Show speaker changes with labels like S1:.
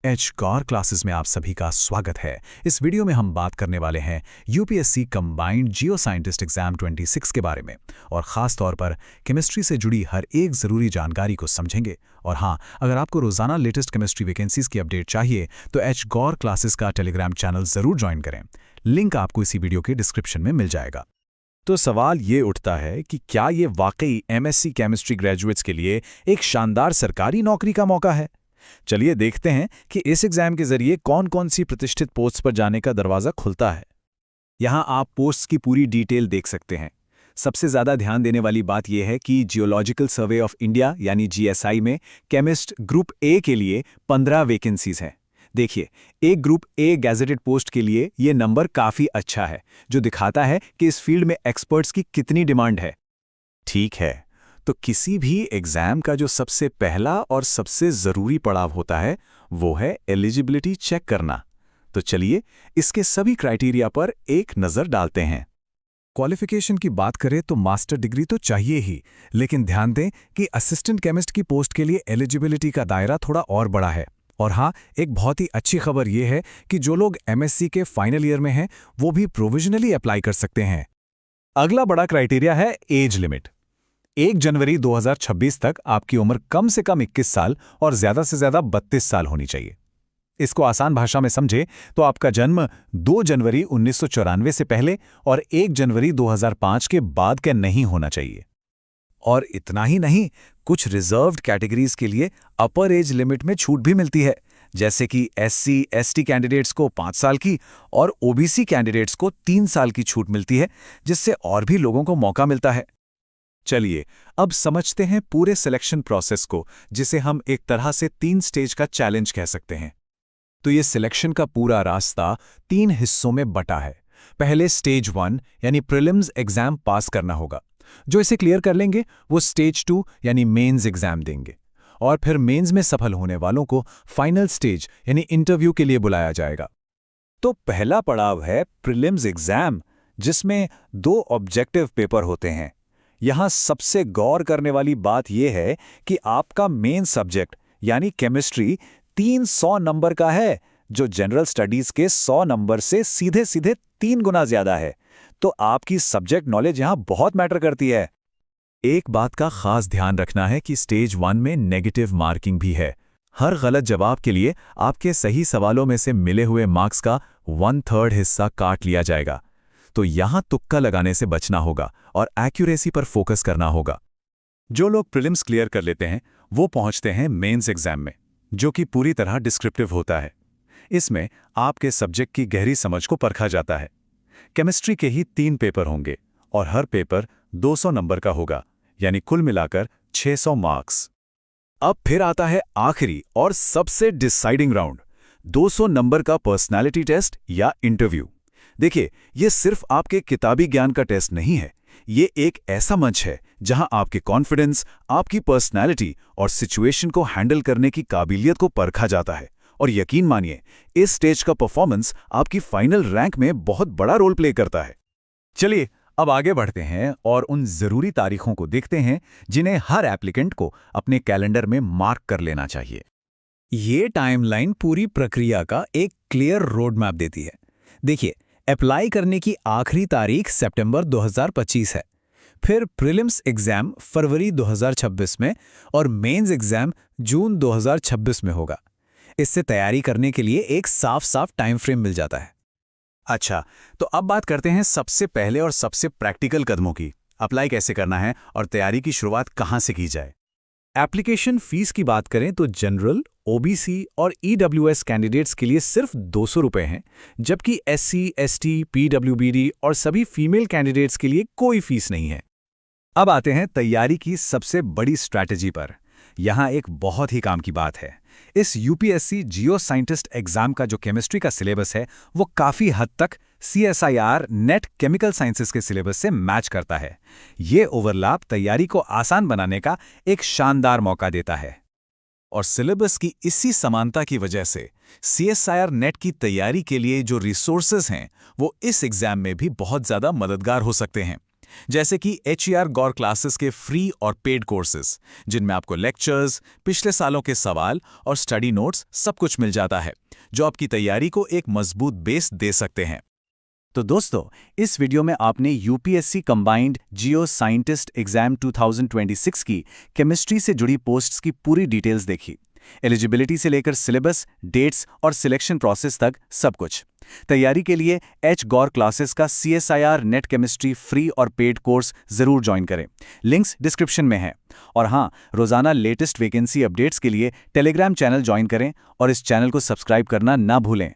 S1: H गौर classes में आप सभी का स्वागत है। इस वीडियो में हम बात करने वाले हैं यूपीएससी कंबाइंड जियो साइंटिस्ट एग्जाम 26 के बारे में और ख़ास तौर पर केमिस्ट्री से जुड़ी हर एक ज़रूरी जानकारी को समझेंगे। और हाँ, अगर आपको रोज़ाना लेटेस्ट केमिस्ट्री वैकेंसीज़ की अपडेट चाहिए तो एच गौर क्लासेस का टेलीग्राम चैनल ज़रूर ज्वाइन करें। लिंक आपको इसी वीडियो के डिस्क्रिप्शन में मिल जाएगा।
S2: तो सवाल ये उठता है कि क्या ये वाकई एमएससी केमिस्ट्री ग्रेजुएट्स के लिए एक शानदार सरकारी नौकरी का मौका है? चलिए देखते हैं कि इस एग्जाम के जरिए कौन कौन सी प्रतिष्ठित पोस्ट पर जाने का दरवाज़ा खुलता है। यहाँ आप पोस्ट्स की पूरी डिटेल देख सकते हैं। सबसे ज़्यादा ध्यान देने वाली बात यह है कि जियोलॉजिकल सर्वे ऑफ इंडिया यानी जीएसआई में केमिस्ट ग्रुप ए के लिए 15 वैकेंसीज हैं। देखिए, एक ग्रुप ए गैजेटेड पोस्ट के लिए ये नंबर काफ़ी अच्छा है, जो दिखाता है कि इस फील्ड में एक्सपर्ट्स की कितनी डिमांड है। ठीक है, तो किसी भी एग्जाम का जो सबसे पहला और सबसे ज़रूरी पड़ाव होता है वो है एलिजिबिलिटी चेक करना। तो चलिए इसके सभी क्राइटेरिया पर एक नज़र डालते हैं।
S1: क्वालिफिकेशन की बात करें तो मास्टर डिग्री तो चाहिए ही, लेकिन ध्यान दें कि असिस्टेंट केमिस्ट की पोस्ट के लिए एलिजिबिलिटी का दायरा थोड़ा और बड़ा है। और हाँ, एक बहुत ही अच्छी खबर यह है कि जो लोग एमएससी के फाइनल ईयर में हैं वो भी प्रोविजनली अप्लाई कर सकते हैं।
S2: अगला बड़ा क्राइटेरिया है एज लिमिट। 1 जनवरी 2026 तक आपकी उम्र कम से कम 21 साल और ज़्यादा से ज़्यादा 32 साल होनी चाहिए। इसको आसान भाषा में समझे तो आपका जन्म 2 जनवरी 1994 से पहले और 1 जनवरी 2005 के बाद का नहीं होना चाहिए।
S1: और इतना ही नहीं, कुछ रिजर्व्ड कैटेगरीज के लिए अपर एज लिमिट में छूट भी मिलती है, जैसे कि एससी एसटी कैंडिडेट्स को 5 साल की और ओबीसी कैंडिडेट्स को 3 साल की छूट मिलती है, जिससे और भी लोगों को मौका मिलता है।
S2: चलिए अब समझते हैं पूरे सिलेक्शन प्रोसेस को, जिसे हम एक तरह से 3 स्टेज का चैलेंज कह सकते हैं।
S1: तो ये सिलेक्शन का पूरा रास्ता 3 हिस्सों में बटा है। पहले स्टेज 1 यानी प्रीलिम्स एग्जाम पास करना होगा। जो इसे क्लियर कर लेंगे वो स्टेज 2 यानी मेंस एग्जाम देंगे, और फिर मेंस में सफल होने वालों को फाइनल स्टेज यानी इंटरव्यू के लिए बुलाया जाएगा।
S2: तो पहला पड़ाव है प्रीलिम्स एग्जाम, जिसमें 2 ऑब्जेक्टिव पेपर होते हैं। यहाँ सबसे गौर करने वाली बात यह है कि आपका मेन सब्जेक्ट यानी केमिस्ट्री 300 नंबर का है, जो जनरल स्टडीज के 100 नंबर से सीधे सीधे 3 गुना ज्यादा है। तो आपकी सब्जेक्ट नॉलेज यहाँ बहुत मैटर करती है।
S1: एक बात का खास ध्यान रखना है कि स्टेज 1 में नेगेटिव मार्किंग भी है। हर गलत जवाब के लिए आपके सही सवालों में से मिले हुए मार्क्स का 1/3 हिस्सा काट लिया जाएगा। तो यहां तुक्का लगाने से बचना होगा और एक्यूरेसी पर फोकस करना होगा।
S2: जो लोग प्रीलिम्स क्लियर कर लेते हैं वो पहुंचते हैं मेंस एग्जाम में, जो कि पूरी तरह डिस्क्रिप्टिव होता है। इसमें आपके सब्जेक्ट की गहरी समझ को परखा जाता है। केमिस्ट्री के ही 3 पेपर होंगे और हर पेपर 200 नंबर का होगा, यानी कुल मिलाकर 600 मार्क्स।
S1: अब फिर आता है आखिरी और सबसे डिसाइडिंग राउंड, 200 नंबर का पर्सनालिटी टेस्ट या इंटरव्यू। देखिए, ये सिर्फ आपके किताबी ज्ञान का टेस्ट नहीं है, ये एक ऐसा मंच है जहां आपके कॉन्फिडेंस, आपकी पर्सनैलिटी और सिचुएशन को हैंडल करने की काबिलियत को परखा जाता है। और यकीन मानिए, इस स्टेज का परफॉर्मेंस आपकी फाइनल रैंक में बहुत बड़ा रोल प्ले करता है।
S2: चलिए अब आगे बढ़ते हैं और उन जरूरी तारीखों को देखते हैं जिन्हें हर एप्लीकेंट को अपने कैलेंडर में मार्क कर लेना चाहिए।
S1: ये टाइमलाइन पूरी प्रक्रिया का एक क्लियर रोड मैप देती है। देखिए, अप्लाई करने की आखिरी तारीख सितंबर 2025 है, फिर प्रीलिम्स एग्जाम फरवरी 2026 में और मेंस एग्जाम जून 2026 में होगा। इससे तैयारी करने के लिए एक साफ टाइम फ्रेम मिल जाता है।
S2: अच्छा, तो अब बात करते हैं सबसे पहले और सबसे प्रैक्टिकल कदमों की। अप्लाई कैसे करना है और तैयारी की शुरुआत कहाँ से की जाए। एप्लीकेशन फीस की बात करें तो जनरल, ओबीसी और ईडब्ल्यूएस कैंडिडेट्स के लिए सिर्फ 200 रुपये हैं, जबकि एससी, एसटी, पीडब्ल्यूबीडी और सभी फीमेल कैंडिडेट्स के लिए कोई फीस नहीं है। अब आते हैं तैयारी की सबसे बड़ी स्ट्रैटेजी पर। यहाँ एक बहुत ही काम की बात है। इस यूपीएससी जियो साइंटिस्ट एग्जाम का जो केमिस्ट्री का सिलेबस है वो काफ़ी हद तक सीएसआईआर नेट केमिकल साइंसेस के सिलेबस से मैच करता है। ये ओवरलैप तैयारी को आसान बनाने का एक शानदार मौका देता है। और सिलेबस की इसी समानता की वजह से सीएसआईआर नेट की तैयारी के लिए जो रिसोर्सेज हैं वो इस एग्जाम में भी बहुत ज़्यादा मददगार हो सकते हैं। जैसे कि HER गौर क्लासेस के फ्री और पेड कोर्सेज, जिनमें आपको लेक्चर्स, पिछले सालों के सवाल और स्टडी नोट्स सब कुछ मिल जाता है, जो आपकी तैयारी को एक मजबूत बेस दे सकते हैं।
S1: तो दोस्तों, इस वीडियो में आपने यूपीएससी कंबाइंड जियो साइंटिस्ट एग्जाम 2026 की केमिस्ट्री से जुड़ी पोस्ट्स की पूरी डिटेल्स देखी। एलिजिबिलिटी से लेकर सिलेबस, डेट्स और सिलेक्शन प्रोसेस तक सब कुछ। तैयारी के लिए एच गौर क्लासेस का CSIR नेट केमिस्ट्री फ्री और पेड कोर्स जरूर ज्वाइन करें। लिंक्स डिस्क्रिप्शन में हैं। और हाँ, रोजाना लेटेस्ट वैकेंसी अपडेट्स के लिए टेलीग्राम चैनल ज्वाइन करें और इस चैनल को सब्सक्राइब करना ना भूलें।